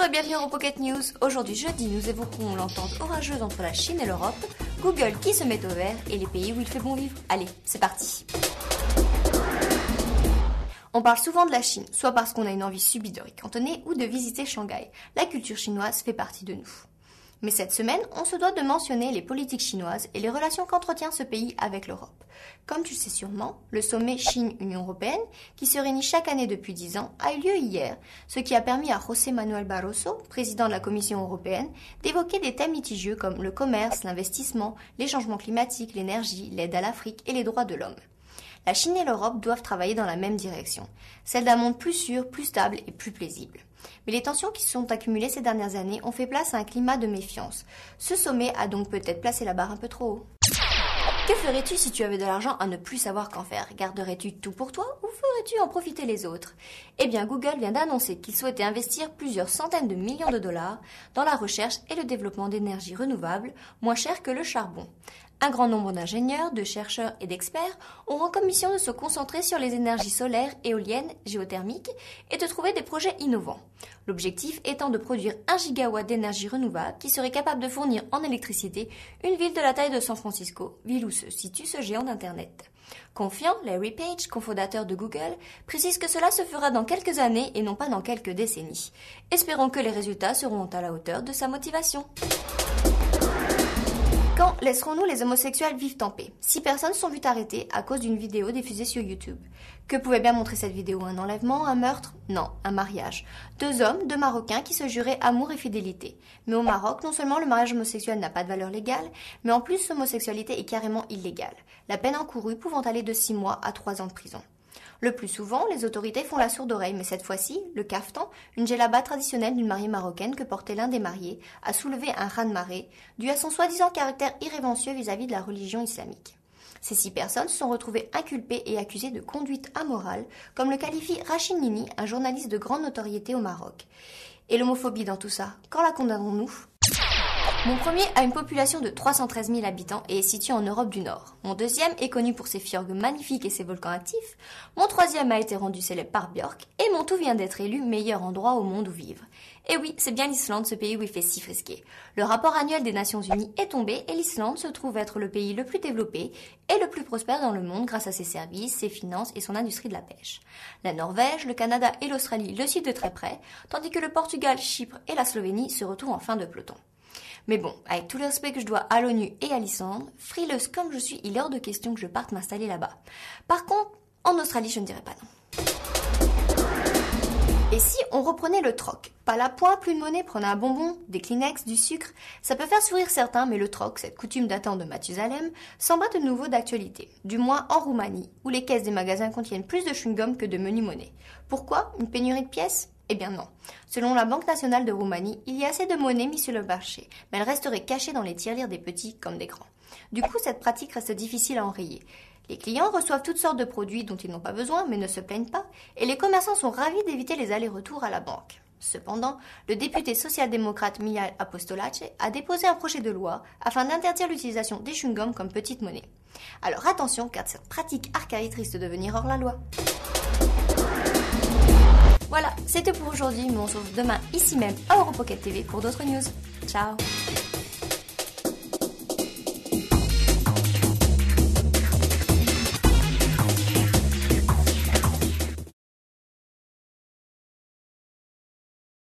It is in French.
et bienvenue au Pocket News. Aujourd'hui jeudi, nous évoquerons l'entente orageuse entre la Chine et l'Europe, Google qui se met au vert et les pays où il fait bon vivre. Allez, c'est parti. On parle souvent de la Chine, soit parce qu'on a une envie subie de y cantonner ou de visiter Shanghai. La culture chinoise fait partie de nous. Mais cette semaine, on se doit de mentionner les politiques chinoises et les relations qu'entretient ce pays avec l'Europe. Comme tu le sais sûrement, le sommet Chine-Union européenne, qui se réunit chaque année depuis 10 ans, a eu lieu hier, ce qui a permis à José Manuel Barroso, président de la Commission européenne, d'évoquer des thèmes litigieux comme le commerce, l'investissement, les changements climatiques, l'énergie, l'aide à l'Afrique et les droits de l'homme. La Chine et l'Europe doivent travailler dans la même direction, celle d'un monde plus sûr, plus stable et plus paisible. Mais les tensions qui se sont accumulées ces dernières années ont fait place à un climat de méfiance. Ce sommet a donc peut-être placé la barre un peu trop haut. Que ferais-tu si tu avais de l'argent à ne plus savoir qu'en faire? Garderais-tu tout pour toi ou ferais-tu en profiter les autres? Eh bien, Google vient d'annoncer qu'il souhaitait investir plusieurs centaines de millions de dollars dans la recherche et le développement d'énergies renouvelables moins chères que le charbon. Un grand nombre d'ingénieurs, de chercheurs et d'experts auront comme mission de se concentrer sur les énergies solaires, éoliennes, géothermiques et de trouver des projets innovants. L'objectif étant de produire 1 gigawatt d'énergie renouvelable qui serait capable de fournir en électricité une ville de la taille de San Francisco, ville où se situe ce géant d'Internet. Confiant, Larry Page, cofondateur de Google, précise que cela se fera dans quelques années et non pas dans quelques décennies. Espérons que les résultats seront à la hauteur de sa motivation. Quand laisserons-nous les homosexuels vivre en paix? 6 personnes sont vues arrêtées à cause d'une vidéo diffusée sur YouTube. Que pouvait bien montrer cette vidéo? Un enlèvement? Un meurtre? Non, un mariage. 2 hommes, 2 Marocains qui se juraient amour et fidélité. Mais au Maroc, non seulement le mariage homosexuel n'a pas de valeur légale, mais en plus l'homosexualité est carrément illégale. La peine encourue pouvant aller de 6 mois à 3 ans de prison. Le plus souvent, les autorités font la sourde oreille, mais cette fois-ci, le kaftan, une djellaba traditionnelle d'une mariée marocaine que portait l'un des mariés, a soulevé un raz-de-marée, dû à son soi-disant caractère irrévérencieux vis-à-vis de la religion islamique. Ces 6 personnes se sont retrouvées inculpées et accusées de conduite amorale, comme le qualifie Rachid Nini, un journaliste de grande notoriété au Maroc. Et l'homophobie dans tout ça, quand la condamnerons-nous ? Mon premier a une population de 313 000 habitants et est situé en Europe du Nord. Mon deuxième est connu pour ses fjords magnifiques et ses volcans actifs. Mon troisième a été rendu célèbre par Björk. Et mon tout vient d'être élu meilleur endroit au monde où vivre. Et oui, c'est bien l'Islande, ce pays où il fait si frisqué. Le rapport annuel des Nations Unies est tombé et l'Islande se trouve être le pays le plus développé et le plus prospère dans le monde grâce à ses services, ses finances et son industrie de la pêche. La Norvège, le Canada et l'Australie le suivent de très près, tandis que le Portugal, Chypre et la Slovénie se retrouvent en fin de peloton. Mais bon, avec tout le respect que je dois à l'ONU et à l'Islande, frileuse comme je suis, il est hors de question que je parte m'installer là-bas. Par contre, en Australie, je ne dirais pas non. Et si on reprenait le troc? Pas la pointe, plus de monnaie, prenez un bonbon, des Kleenex, du sucre. Ça peut faire sourire certains, mais le troc, cette coutume datant de Mathusalem, semble de nouveau d'actualité. Du moins en Roumanie, où les caisses des magasins contiennent plus de chewing-gum que de menu monnaie. Pourquoi? Une pénurie de pièces? Eh bien non. Selon la Banque nationale de Roumanie, il y a assez de monnaie mise sur le marché, mais elle resterait cachée dans les tirelires des petits comme des grands. Du coup, cette pratique reste difficile à enrayer. Les clients reçoivent toutes sortes de produits dont ils n'ont pas besoin, mais ne se plaignent pas, et les commerçants sont ravis d'éviter les allers-retours à la banque. Cependant, le député social-démocrate Mijal Apostolache a déposé un projet de loi afin d'interdire l'utilisation des chewing-gums comme petite monnaie. Alors attention, car cette pratique archaïque risque de devenir hors la loi. Voilà, c'était pour aujourd'hui, mais on se retrouve demain ici même à Europocket TV pour d'autres news. Ciao!